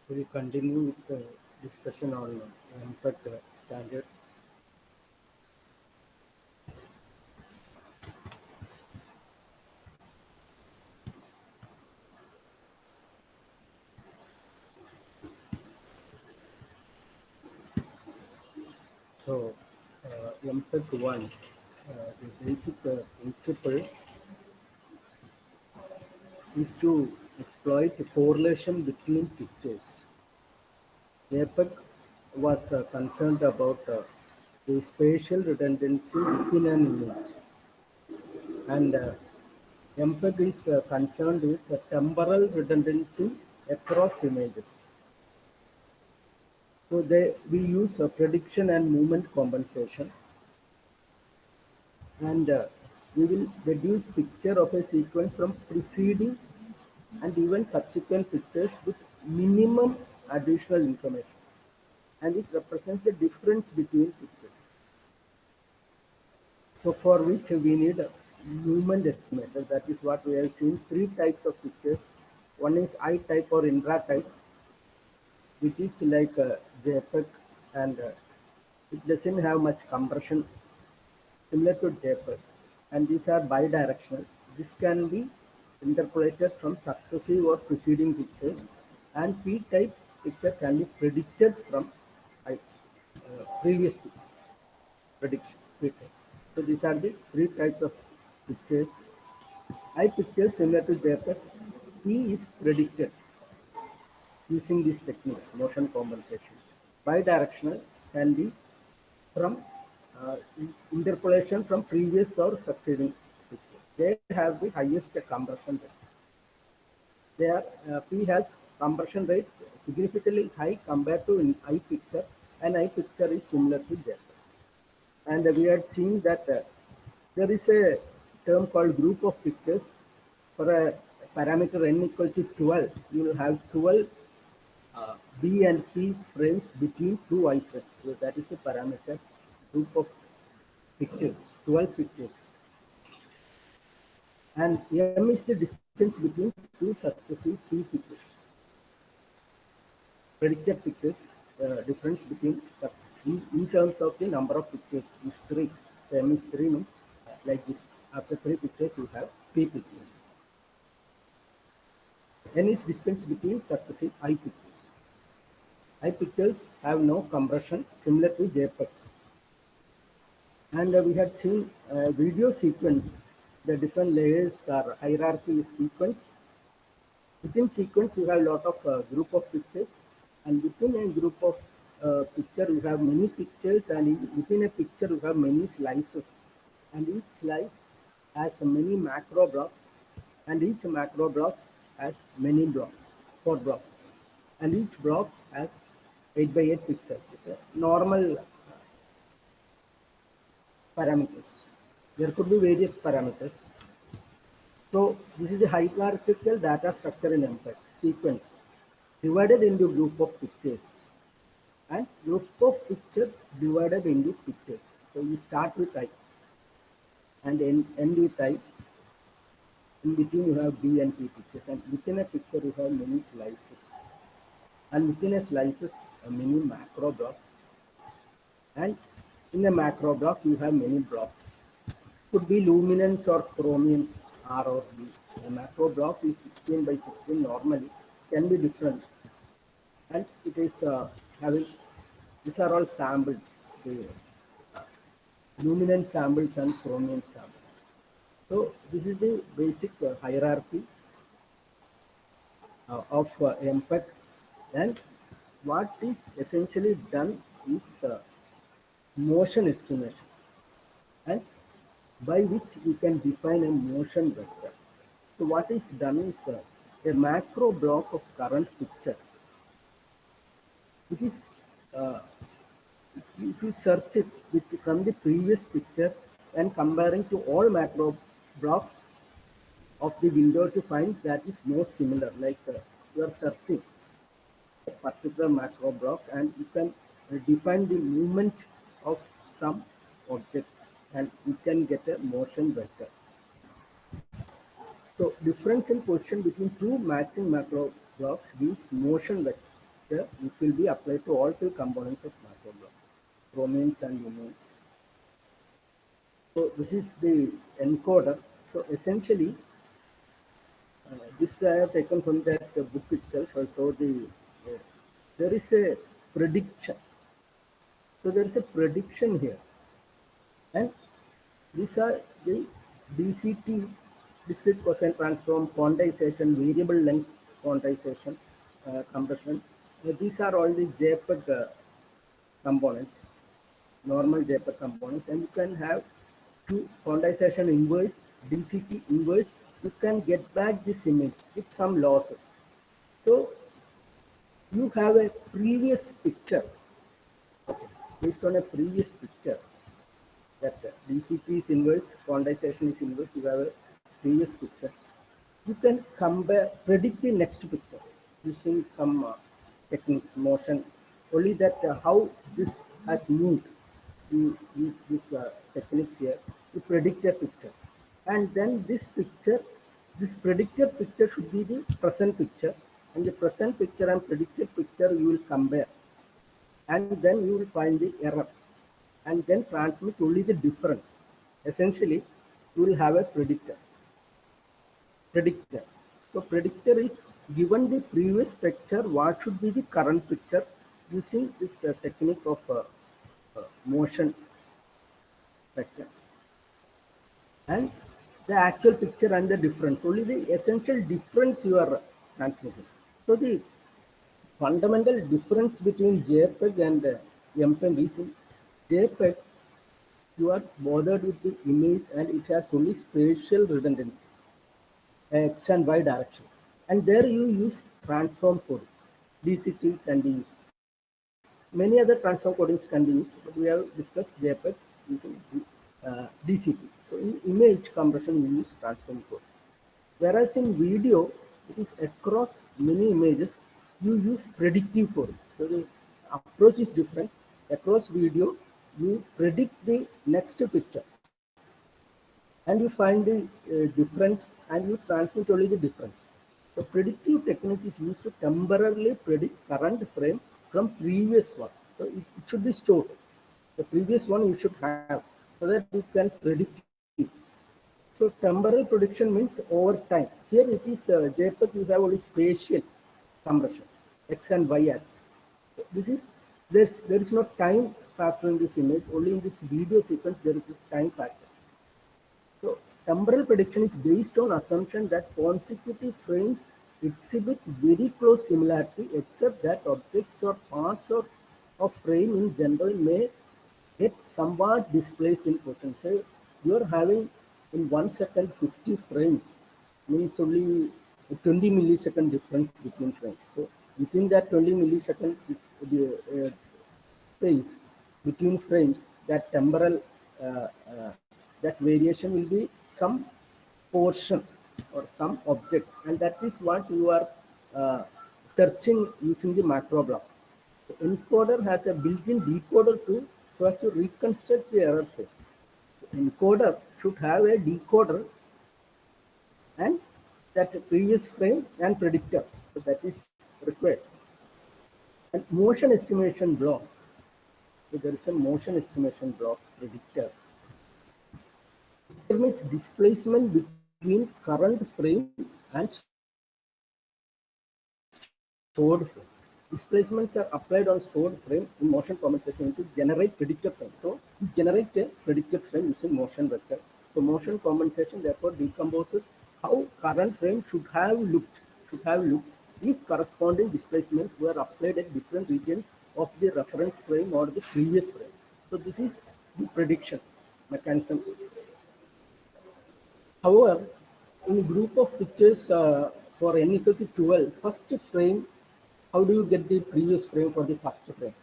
We continue with the discussion on MPEG standard. So, MPEG 1, the basic principle is to exploit a correlation between pictures. APEG was concerned about the spatial redundancy within an image, and MPEG is concerned with the temporal redundancy across images. So we use prediction and movement compensation, and we will reduce picture of a sequence from preceding and even subsequent pictures with minimum additional information, and it represents the difference between pictures. So for which we need a movement estimator. That is what we have seen three types of pictures. One is I type or Indra type, which is like JPEG, and it doesn't have much compression, similar to JPEG, and these are bidirectional. This can be interpolated from successive or preceding pictures, and P-type picture can be predicted from previous pictures. Prediction P-type. So these are the three types of pictures. I pictures similar to JPEG. P is predicted using these techniques, motion compensation. Bidirectional can be from uh, interpolation from previous or succeeding pictures. They have the highest compression rate. Their P has compression rate significantly high compared to in I picture, and I picture is similar to JPEG. And we had seen that there is a term called group of pictures. For a parameter n equal to 12, you will have 12 B and P frames between two I frames. So that is a parameter group of pictures, 12 pictures. And M is the distance between two successive P pictures. Predicted pictures, difference between in terms of the number of pictures is 3. So M is 3 means like this. After 3 pictures, you have P pictures. N is distance between successive I pictures. I pictures have no compression, similar to JPEG. And we had seen video sequence. The different layers are hierarchy sequence. Within sequence, you have a lot of group of pictures, and within a group of picture, you have many pictures, and within a picture, you have many slices, and each slice has many macro blocks, and each macro blocks has many blocks, 4 blocks, and each block has 8 by 8 pixels. It's a normal parameters. There could be various parameters. So this is the hierarchical data structure in MPEG sequence divided into group of pictures, and group of picture divided into pictures. So you start with I and end with I. In between you have B and P pictures, and within a picture you have many slices, and within a slices many macro blocks, and in a macro block you have many blocks. Could be luminance or chromiance, R or B. A macro block is 16 by 16 normally, can be different, and it is having, these are all samples, the luminance samples and chromiance samples. So this is the basic hierarchy of MPEG, and what is essentially done is motion estimation, and by which we can define a motion vector. So what is done is a macro block of current picture, which is if you search it from the previous picture and comparing to all macro blocks of the window to find that is most similar, like you are searching a particular macro block and you can define the movement of some objects, and you can get a motion vector. So difference in position between two matching macro blocks gives motion vector. picture which will be applied to all two components of macro block, chromiums and lumens. So this is the encoder. So essentially, this I have taken from that book itself. So there is a prediction. So there is a prediction here, and these are the DCT, discrete cosine transform, quantization, variable length quantization, compression. These are all the JPEG components, normal JPEG components, and you can have two quantization inverse, DCT inverse. You can get back this image with some losses. So you have a previous picture, okay, based on a previous picture that DCT is inverse, quantization is inverse. You have a previous picture. You can compare, predict the next picture using some techniques, motion. Only that how this has moved. You use this technique here to predict a picture, and then this picture, this predicted picture should be the present picture, and the present picture and predicted picture you will compare, and then you will find the error, and then transmit only the difference. Essentially, you will have a predictor. Predictor. So predictor is given the previous picture, what should be the current picture using this technique of motion vector, and the actual picture and the difference. Only the essential difference you are transmitting. So the fundamental difference between JPEG and MPEG is in JPEG you are bothered with the image and it has only spatial redundancy, x and y direction, and there you use transform code. DCT can be used. Many other transform codings can be used, but we have discussed JPEG using DCT. So in image compression, we use transform code. Whereas in video, it is across many images, you use predictive coding. So the approach is different. Across video, you predict the next picture, and you find the difference, and you transmit only the difference. So predictive technique is used to temporarily predict current frame from previous one. So it should be stored. The previous one you should have so that you can predict it. So temporal prediction means over time. Here it is JPEG, you have only spatial compression, x and y axis. So this is there is no time factor in this image. Only in this video sequence there is this time factor. So temporal prediction is based on assumption that consecutive frames exhibit very close similarity, except that objects or parts of frame in general may get somewhat displaced in position. So you are having in 1 second 50 frames, means only 20 millisecond difference between frames. So within that 20 millisecond space between frames, that temporal that variation will be some portion or some objects, and that is what you are searching using the macro block. The encoder has a built-in decoder too, so as to reconstruct the error frame. The encoder should have a decoder and that previous frame and predictor, so that is required. And motion estimation block. So there is a motion estimation block predictor. It means displacement between current frame and stored frame. Displacements are applied on stored frame in motion compensation to generate predicted frame. So you generate a predicted frame using motion vector. So motion compensation therefore decomposes how current frame should have looked if corresponding displacements were applied at different regions of the reference frame or the previous frame. So this is the prediction mechanism. However, in a group of pictures for n equal to 12, first frame, how do you get the previous frame for the first frame?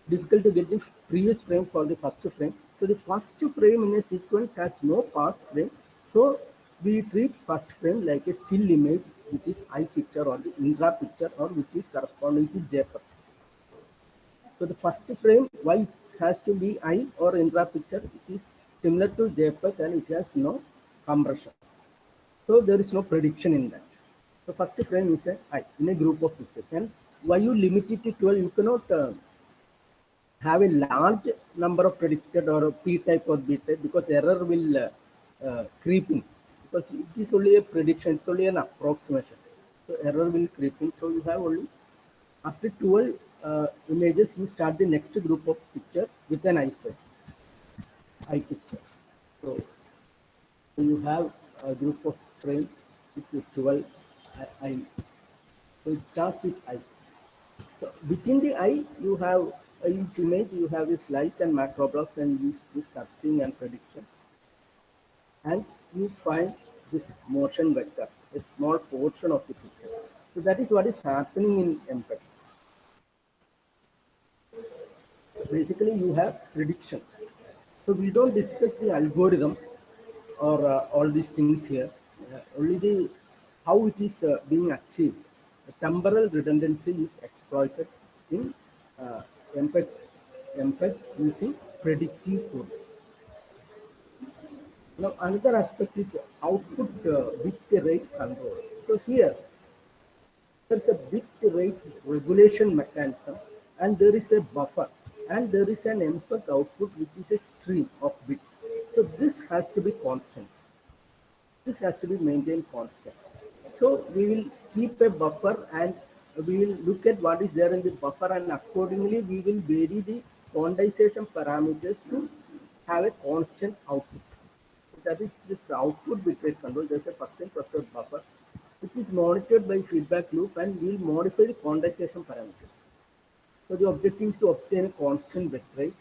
Difficult to get the previous frame for the first frame. So the first frame in a sequence has no past frame. So we treat first frame like a still image, which is I picture or the Indra picture, or which is corresponding to JPEG. So the first frame, why it has to be I or Indra picture? It is similar to JPEG and it has no compression. So there is no prediction in that. So first frame is a I in a group of pictures, and why you limit it to 12? You cannot have a large number of predicted or P type or B type, because error will creep in, because it is only a prediction, it's only an approximation. So error will creep in. So you have only after 12 images, you start the next group of picture with an eye picture. So you have a group of frame with 12 eye. So it starts with eye. So within the eye, you have each image, you have a slice and macro blocks, and use this searching and prediction. And you find this motion vector, a small portion of the picture. So that is what is happening in MPEG. Basically, you have prediction. So we don't discuss the algorithm or all these things here. Only the how it is being achieved. The temporal redundancy is exploited in uh, MPEG, MPEG using predictive code. Now another aspect is output bit rate control. So here there's a bit rate regulation mechanism, and there is a buffer, and there is an MPEG output which is a stream of bits. So this has to be constant. This has to be maintained constant. So we will keep a buffer, and we will look at what is there in the buffer, and accordingly we will vary the quantization parameters to have a constant output. That is this output bitrate control. There's a first and first out buffer which is monitored by feedback loop, and we will modify the quantization parameters. So the objective is to obtain a constant bitrate.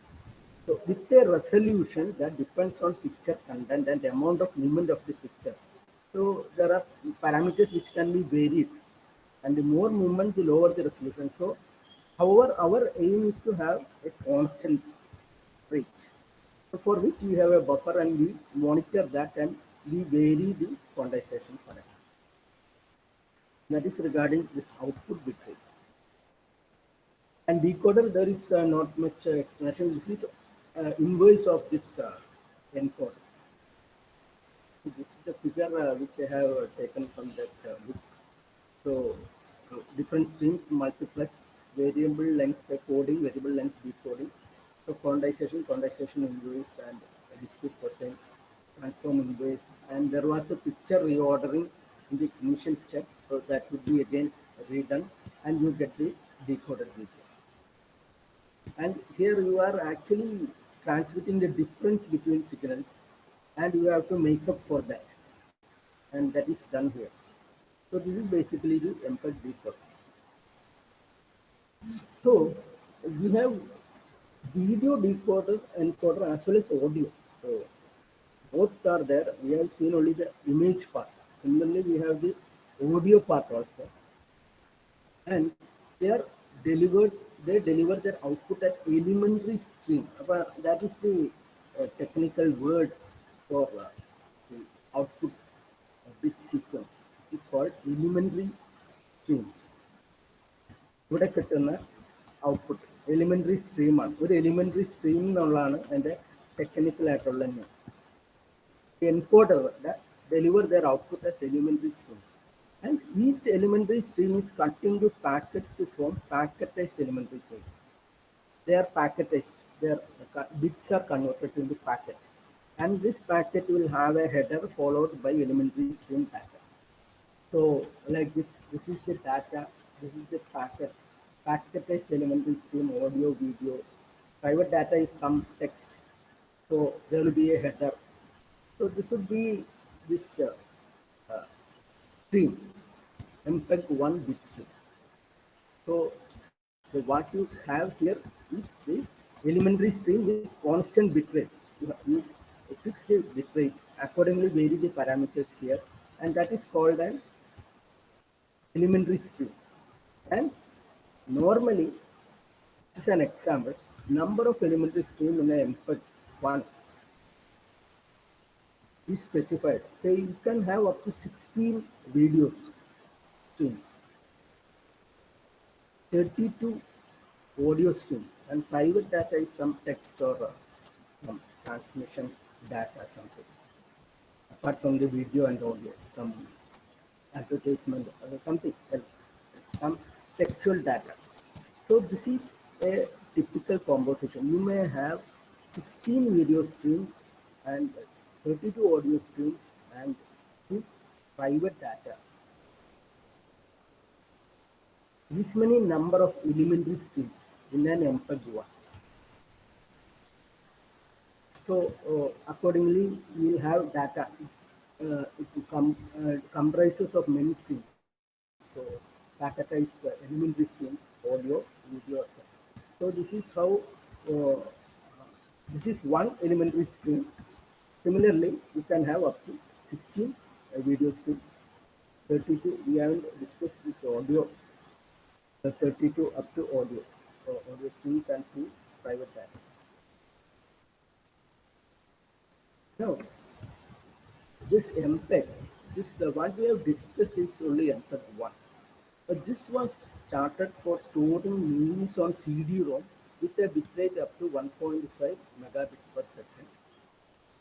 So with a resolution that depends on picture content and the amount of movement of the picture. So there are parameters which can be varied, and the more movement, the lower the resolution. So, however, our aim is to have a constant rate. So for which we have a buffer, and we monitor that, and we vary the quantization parameter. That is regarding this output bitrate. And decoder, there is not much explanation. This is inverse of this encoder. This is the figure which I have taken from that book. So different streams, multiplex, variable length coding, variable length decoding. So quantization inverse, and discrete cosine, transform inverse, and there was a picture reordering in the initial step. So that would be again redone, and you get the decoded video. And here you are actually transmitting the difference between signals, and you have to make up for that, and that is done here. So this is basically the MPEG decoder. So we have video decoder, encoder, as well as audio. So both are there. We have seen only the image part. Similarly, we have the audio part also, and they are delivered. They deliver their output at elementary stream. That is the technical word for the output bit sequence, which is called elementary streams. ഇവിടെ കിട്ടുന്ന output elementary സ്ട്രീമാണ്. ഒരു elementary stream എന്നുള്ളതാണ് അതിൻ്റെ ടെക്നിക്കലായിട്ടുള്ള encoder that deliver their output as elementary streams. And each elementary stream is cut into packets to form packetized elementary stream. They are packetized. Their bits are converted into packet. And this packet will have a header followed by elementary stream data. So like this is the data, this is the packetized elementary stream, audio, video. Private data is some text. So there will be a header. So this would be this stream, MPEG 1 bit stream. So what you have here is the elementary stream with constant bitrate. You fix the bitrate, accordingly vary the parameters here, and that is called an elementary stream. And normally, this is an example, number of elementary stream in a MPEG 1 is specified. Say you can have up to 16 videos streams, 32 audio streams, and private data is some text or some transmission data, something. Apart from the video and audio, some advertisement or something else. Some textual data. So this is a typical composition. You may have 16 video streams and 32 audio streams and 2 private data. This many number of elementary streams in an MPEG-1. So accordingly, we'll have data. Comprises of many streams. So packetized elementary streams, audio, video, etc. So this is how this is one elementary stream. Similarly, you can have up to 16 video streams. 32, we haven't discussed this audio. 32 up to audio, audio streams and 2 private data. Now, this MPEG, this what we have discussed is only MPEG-1. This was started for storing movies on CD-ROM with a bitrate up to 1.5 megabits per second.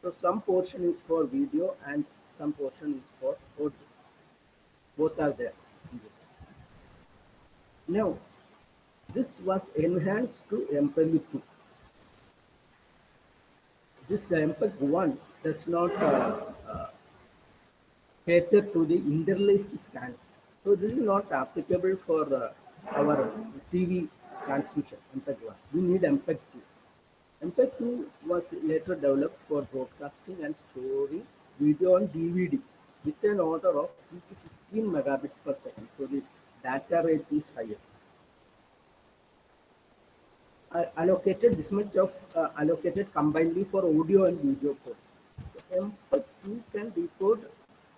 So some portion is for video and some portion is for audio. Both are there in this. Now, this was enhanced to MPEG-2. This MPEG-1 does not cater to the interlaced scan. So this is not applicable for our TV transmission, MPEG-1. We need MPEG-2. MPEG-2 was later developed for broadcasting and storing video on DVD with an order of 2 to 15 megabits per second. So the data rate is higher. Allocated this much of allocated combinedly for audio and video code. So MPEG-2 can decode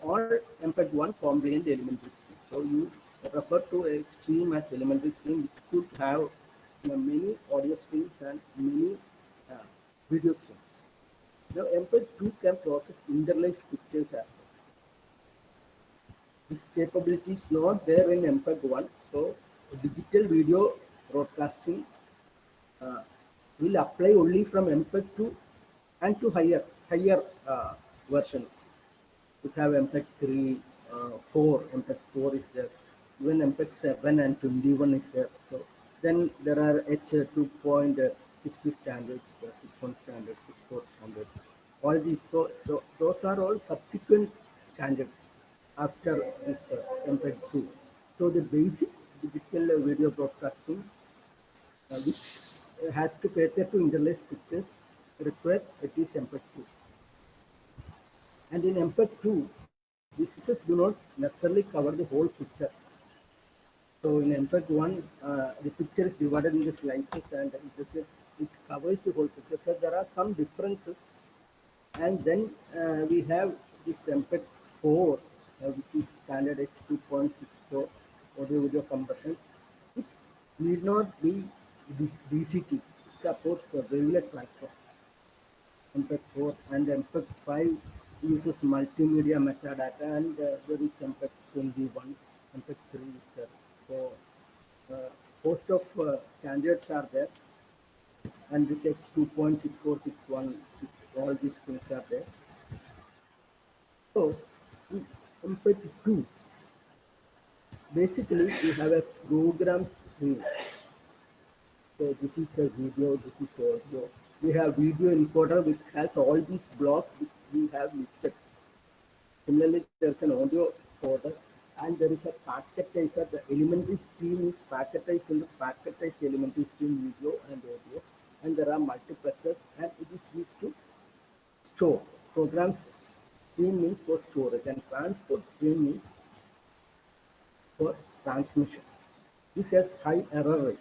all MPEG-1 compliant elementary stream. So you refer to a stream as elementary stream, which could have many audio streams and many video streams. Now MPEG-2 can process interlaced pictures as well. This capability is not there in MPEG-1. So digital video broadcasting will apply only from MPEG-2 and to higher versions. We have MPEG-3, 4, MPEG-4 is there, even MPEG-7 and 21 is there. So then there are H2.60 standards, 6.1 standards, 6.4 standards, all these. So those are all subsequent standards after this MPEG-2. So the basic digital video broadcasting, which has to cater to interlaced pictures, require it is MPEG-2. And in MPEG-2, the slices do not necessarily cover the whole picture. So in MPEG-1, the picture is divided into slices and it covers the whole picture. So there are some differences. And then we have this MPEG-4, which is standard H2.64 audio video compression. It need not be DCT. It supports the wavelet transfer. MPEG-4 and MPEG-5 uses multimedia metadata, and there is MPEG-21, MPEG-3 is there. So host of standards are there, and this H2.6461, all these things are there. So MPEG-2, basically we have a program stream. So this is a video, this is audio. We have video encoder which has all these blocks which we have listed. Similarly, there's an audio encoder and there is a packetizer. The elementary stream is packetized into packetized elementary stream video and audio, and there are multiplexers, and it is used to store. Program stream means for storage, and transport stream means for transmission. This has high error rate.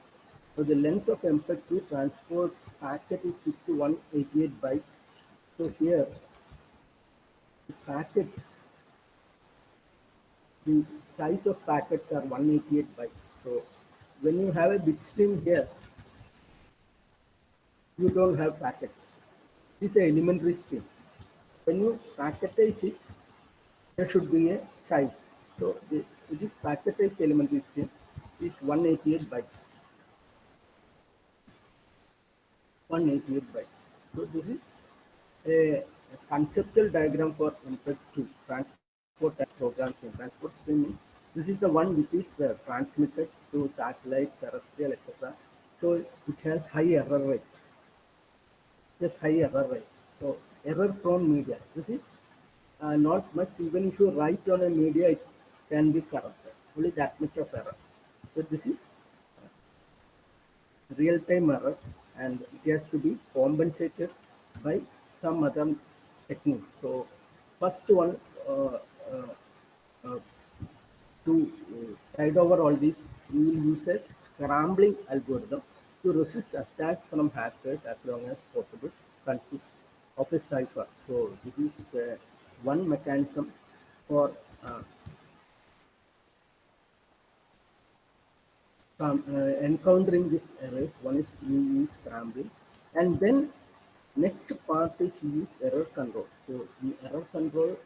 So the length of MPEG-2 transport packet is fixed to 188 bytes. So here, the packets, the size of packets are 188 bytes. So when you have a bit stream here, you don't have packets. This is an elementary stream. When you packetize it, there should be a size. So this packetized elementary stream is 188 bytes. 188 bytes. So this is a conceptual diagram for MPEG-2 transport and program stream. Transport stream means This is the one which is transmitted to satellite, terrestrial, etc. So it has high error rate. Yes, high error rate. So error-prone media. This is not much. Even if you write on a media, it can be corrupted. Only that much of error. So this is real-time error, and it has to be compensated by some other techniques. So first one, uh, uh, uh, to tide over all this, we will use a scrambling algorithm to resist attacks from hackers as long as possible, consists of a cipher. So this is one mechanism for encountering these errors. One is you use scrambling, and then next part is you use error control. So in error control,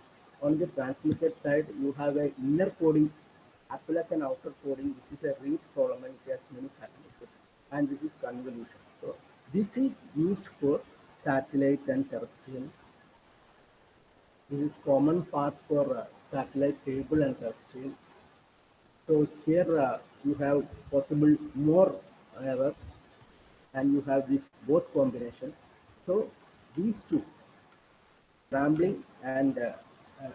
on the transmitted side, you have a inner coding as well as an outer coding. This is a Reed Solomon. It has many parameters, and this is convolution. So this is used for satellite and terrestrial. This is common part for satellite, cable, and terrestrial. So here you have possible more error, and you have this both combination. So these two, rambling and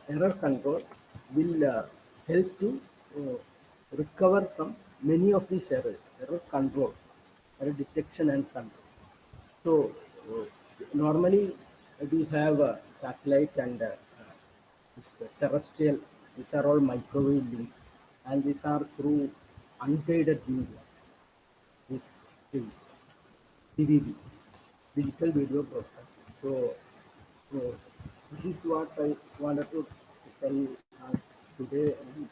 error control, will help to uh, recover from many of these errors. Error control, error detection and control. So normally we have satellite and this terrestrial. These are all microwave links, and these are through unguided media. This is DVB, digital video broadcasting. So this is what I wanted to tell today. And,